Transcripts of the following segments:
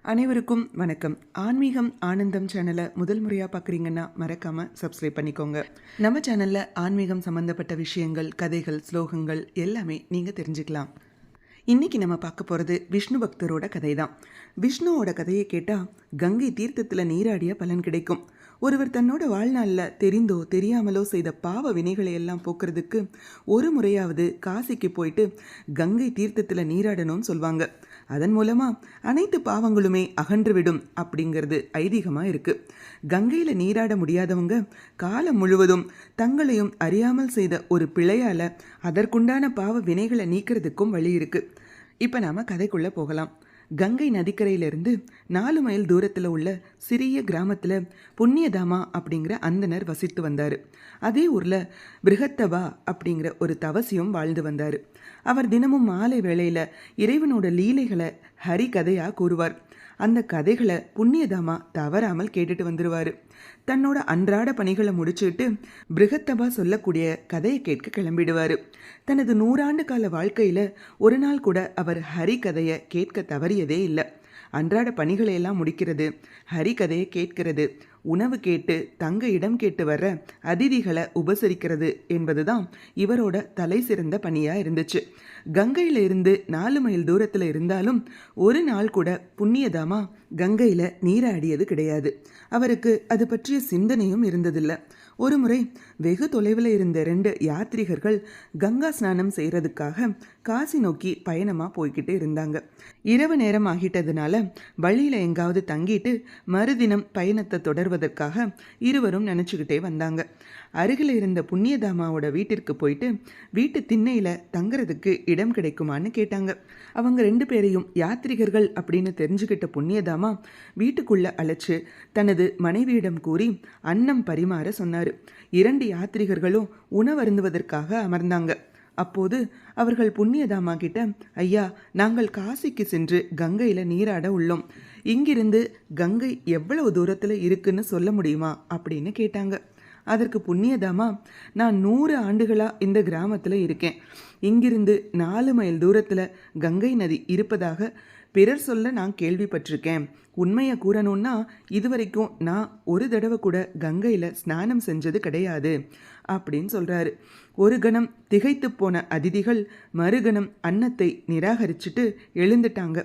அனைவருக்கும் வணக்கம். ஆன்மீகம் ஆனந்தம் சேனலை முதல் முறையாக பார்க்குறீங்கன்னா மறக்காமல் சப்ஸ்கிரைப் பண்ணிக்கோங்க. நம்ம சேனலில் ஆன்மீகம் சம்மந்தப்பட்ட விஷயங்கள், கதைகள், ஸ்லோகங்கள் எல்லாமே நீங்கள் தெரிஞ்சுக்கலாம். இன்றைக்கி நம்ம பார்க்க போகிறது விஷ்ணு பக்தரோட கதை தான். விஷ்ணுவோட கதையை கேட்டால் கங்கை தீர்த்தத்தில் நீராடிய பலன் கிடைக்கும். ஒருவர் தன்னோட வாழ்நாளில் தெரிந்தோ தெரியாமலோ செய்த பாவ வினைகளை எல்லாம் போக்குறதுக்கு ஒரு முறையாவது காசிக்கு போயிட்டு கங்கை தீர்த்தத்தில் நீராடணும்னு சொல்லுவாங்க. அதன் மூலமாக அனைத்து பாவங்களுமே அகன்றுவிடும் அப்படிங்கிறது ஐதீகமாக இருக்குது. கங்கையில் நீராட முடியாதவங்க காலம் முழுவதும் தங்களையும் அறியாமல் செய்த ஒரு பிழையால் அதற்குண்டான பாவ வினைகளை நீக்கிறதுக்கும் வழி இருக்குது. இப்போ நாம் கதைக்குள்ளே போகலாம். கங்கை நதிக்கரையிலிருந்து 4 மைல் தூரத்தில் உள்ள சிறிய கிராமத்தில் புண்ணியதாமா அப்படிங்கிற அந்தனர் வசித்து வந்தார். அதே ஊரில் பிருகத்தபா அப்படிங்கிற ஒரு தவசியும் வாழ்ந்து வந்தார். அவர் தினமும் மாலை வேளையில் இறைவனோட லீலைகளை ஹரி கதையாக கூறுவார். அந்த கதைகளை புண்ணியதாமா தவறாமல் கேட்டுட்டு வந்துடுவார். தன்னோட அன்றாட பணிகளை முடிச்சுட்டு பிருகத்தபா சொல்லக்கூடிய கதையை கேட்க கிளம்பிடுவார். தனது 100 ஆண்டு கால வாழ்க்கையில் ஒரு நாள் கூட அவர் ஹரி கதையை கேட்க தவறியதே இல்லை. அன்றாட பணிகளை எல்லாம் முடிக்கிறது, ஹரி கதையை கேட்கிறது, உணவு கேட்டு தங்க இடம் கேட்டு வர்ற அதிதிகளை உபசரிக்கிறது என்பதுதான் இவரோட தலை சிறந்த பணியாக இருந்துச்சு. கங்கையில் இருந்து 4 மைல் தூரத்தில் இருந்தாலும் ஒரு நாள் கூட புண்ணியதாமா கங்கையில் நீராடியது கிடையாது. அவருக்கு அது பற்றிய சிந்தனையும் இருந்ததில்லை. ஒரு முறை வெகு தொலைவில் இருந்த 2 யாத்ரீகர்கள் கங்கா ஸ்நானம் செய்கிறதுக்காக காசி நோக்கி பயணமாக போய்கிட்டு இருந்தாங்க. இரவு நேரம் ஆகிட்டதுனால வழியில் எங்காவது தங்கிட்டு மறுதினம் பயணத்தை தொடர்வதற்காக இருவரும் நினச்சிக்கிட்டே வந்தாங்க. அருகில் இருந்த புண்ணியதாமாவோட வீட்டிற்கு போயிட்டு வீட்டு திண்ணையில் தங்குறதுக்கு இடம் கிடைக்குமான்னு கேட்டாங்க. அவங்க 2 பேரையும் யாத்ரிகர்கள் அப்படின்னு தெரிஞ்சுக்கிட்ட புண்ணியதாமா வீட்டுக்குள்ளே அழைச்சு தனது மனைவியிடம் கூறி அன்னம் பரிமாற சொன்னார். 2 யாத்ரிகர்களும் உணவருந்துவதற்காக அமர்ந்தாங்க. அப்போது அவர்கள் புண்ணியதாமா கிட்ட, ஐயா, நாங்கள் காசிக்கு சென்று கங்கையில் நீராட உள்ளோம். இங்கிருந்து கங்கை எவ்வளவு தூரத்தில் இருக்குன்னு சொல்ல முடியுமா அப்படின்னு கேட்டாங்க. அதற்கு புண்ணியதாமா, நான் 100 ஆண்டுகளாக இந்த கிராமத்தில் இருக்கேன். இங்கிருந்து 4 மைல் தூரத்தில் கங்கை நதி இருப்பதாக பிறர் சொல்ல நான் கேள்விப்பட்டிருக்கேன். உண்மையை கூறணும்னா இதுவரைக்கும் நான் ஒரு தடவை கூட கங்கையில் ஸ்நானம் செஞ்சது கிடையாது அப்படின்னு சொல்கிறாரு. ஒரு கணம் திகைத்து போன அதிதிகள் மறுகணம் அன்னத்தை நிராகரிச்சுட்டு எழுந்துட்டாங்க.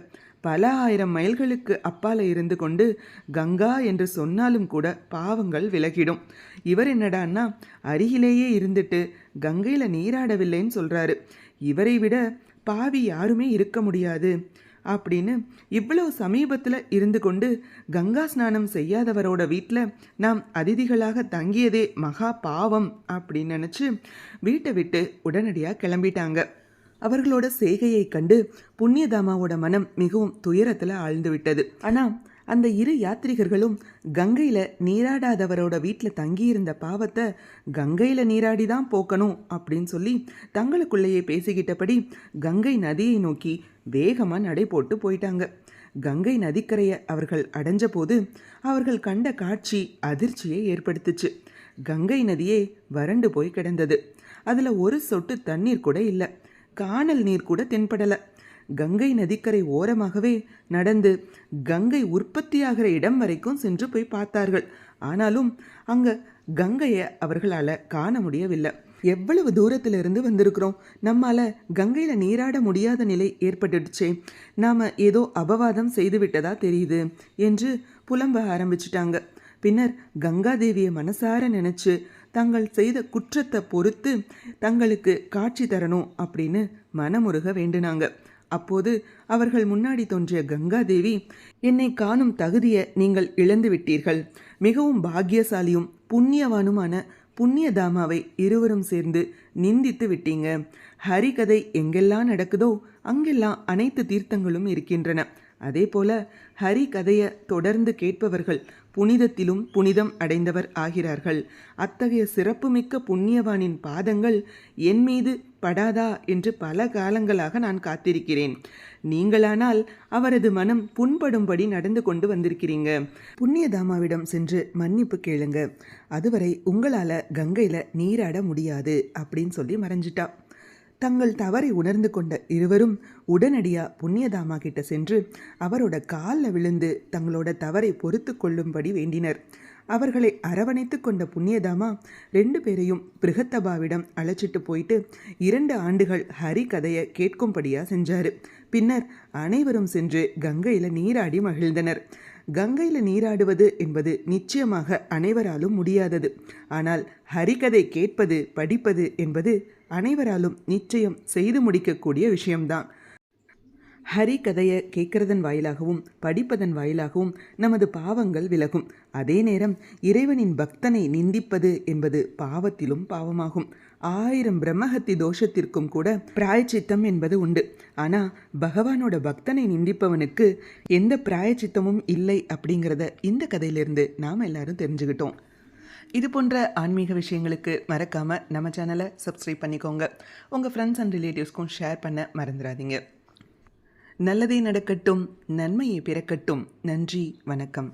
பல 1000 மைல்களுக்கு அப்பால இருந்து கொண்டு கங்கா என்று சொன்னாலும் கூட பாவங்கள் விலகிடும். இவர் என்னடான்னா அருகிலேயே இருந்துட்டு கங்கையில் நீராடவில்லைன்னு சொல்கிறாரு. இவரை விட பாவி யாருமே இருக்க முடியாது அப்படின்னு இவ்வளவு சமீபத்தில் இருந்து கொண்டு கங்கா ஸ்நானம் செய்யாதவரோட வீட்டில் நாம் அதிதிகளாக தங்கியதே மகா பாவம் அப்படின்னு நினச்சி வீட்டை விட்டு உடனடியாக கிளம்பிட்டாங்க. அவர்களோட செய்கையை கண்டு புண்ணியதாமாவோட மனம் மிகவும் துயரத்தில் ஆழ்ந்து விட்டது. ஆனால் அந்த 2 யாத்ரிகர்களும் கங்கையில் நீராடாதவரோட வீட்டில் தங்கியிருந்த பாவத்தை கங்கையில் நீராடி தான் போக்கணும் அப்படின்னு சொல்லி தங்களுக்குள்ளேயே பேசிக்கிட்டபடி கங்கை நதியை நோக்கி வேகமாக நடை போட்டு போயிட்டாங்க. கங்கை நதிக்கரையை அவர்கள் அடைஞ்ச போது அவர்கள் கண்ட காட்சி அதிர்ச்சியை ஏற்படுத்துச்சு. கங்கை நதியே வறண்டு போய் கிடந்தது. அதில் ஒரு சொட்டு தண்ணீர் கூட இல்லை. காணல் நீர் கூட தென்படலை. கங்கை நதிக்கரை ஓரமாகவே நடந்து கங்கை உற்பத்தியாகிற இடம் வரைக்கும் சென்று போய் பார்த்தார்கள். ஆனாலும் அங்கே கங்கையை அவர்களால் காண முடியவில்லை. எவ்வளவு தூரத்திலிருந்து வந்திருக்கிறோம், நம்மால் கங்கையில் நீராட முடியாத நிலை ஏற்பட்டுடுச்சே, நாம் ஏதோ அபவாதம் செய்து விட்டதா தெரியுது என்று புலம்ப ஆரம்பிச்சிட்டாங்க. பின்னர் கங்காதேவியை மனசார நினச்சி தங்கள் செய்த குற்றத்தை பொறுத்து தங்களுக்கு காட்சி தரணும் அப்படின்னு மனமுருக வேண்டினாங்க. அப்போது அவர்கள் முன்னாடி தோன்றிய கங்காதேவி, என்னை காணும் தகுதியை நீங்கள் இழந்து விட்டீர்கள். மிகவும் பாக்கியசாலியும் புண்ணியவானுமான புண்ணியதாமாவை இருவரும் சேர்ந்து நிந்தித்து விட்டீங்க. ஹரிகதை எங்கெல்லாம் நடக்குதோ அங்கெல்லாம் அனைத்து தீர்த்தங்களும் இருக்கின்றன. அதே போல ஹரி கதையை தொடர்ந்து கேட்பவர்கள் புனிதத்திலும் புனிதம் அடைந்தவர் ஆகிறார்கள். அத்தகைய சிறப்புமிக்க புண்ணியவானின் பாதங்கள் என் மீது படாதா என்று பல காலங்களாக நான் காத்திருக்கிறேன். நீங்களானால் அவரது மனம் புண்படும்படி நடந்து கொண்டு வந்திருக்கிறீங்க. புண்ணியதாமாவிடம் சென்று மன்னிப்பு கேளுங்க. அதுவரை உங்களால் கங்கையில் நீராட முடியாது அப்படின்னு சொல்லி மறைஞ்சிட்டா. தங்கள் தவறை உணர்ந்து கொண்ட இருவரும் உடனடியா புண்ணியதாமா கிட்ட சென்று அவரோட காலில் விழுந்து தங்களோட தவறை பொறுத்து கொள்ளும்படி வேண்டினர். அவர்களை அரவணைத்து கொண்ட புண்ணியதாமா 2 பேரையும் பிருகத்தபாவிடம் அழைச்சிட்டு போயிட்டு 2 ஆண்டுகள் ஹரி கதையை கேட்கும்படியா செஞ்சாரு. பின்னர் அனைவரும் சென்று கங்கையில் நீராடி மகிழ்ந்தனர். கங்கையில் நீராடுவது என்பது நிச்சயமாக அனைவராலும் முடியாதது. ஆனால் ஹரிகதை கேட்பது படிப்பது என்பது அனைவராலும் நிச்சயம் செய்து முடிக்கக்கூடிய விஷயம்தான். ஹரி கதையை கேட்கறதன் வாயிலாகவும் படிப்பதன் வாயிலாகவும் நமது பாவங்கள் விலகும். அதே நேரம் இறைவனின் பக்தனை நிந்திப்பது என்பது பாவத்திலும் பாவமாகும். 1000 பிரம்மஹத்தி தோஷத்திற்கும் கூட பிராயச்சித்தம் என்பது உண்டு. ஆனால் பகவானோட பக்தனை நிந்திப்பவனுக்கு எந்த பிராயச்சித்தமும் இல்லை அப்படிங்கிறத இந்த கதையிலிருந்து நாம் எல்லாரும் தெரிஞ்சுக்கிட்டோம். இது போன்ற ஆன்மீக விஷயங்களுக்கு மறக்காமல் நம்ம சேனலை சப்ஸ்கிரைப் பண்ணிக்கோங்க. உங்கள் ஃப்ரெண்ட்ஸ் அண்ட் ரிலேட்டிவ்ஸ்க்கும் ஷேர் பண்ண மறந்துடாதீங்க. நல்லதே நடக்கட்டும், நன்மையே பிறக்கட்டும். நன்றி, வணக்கம்.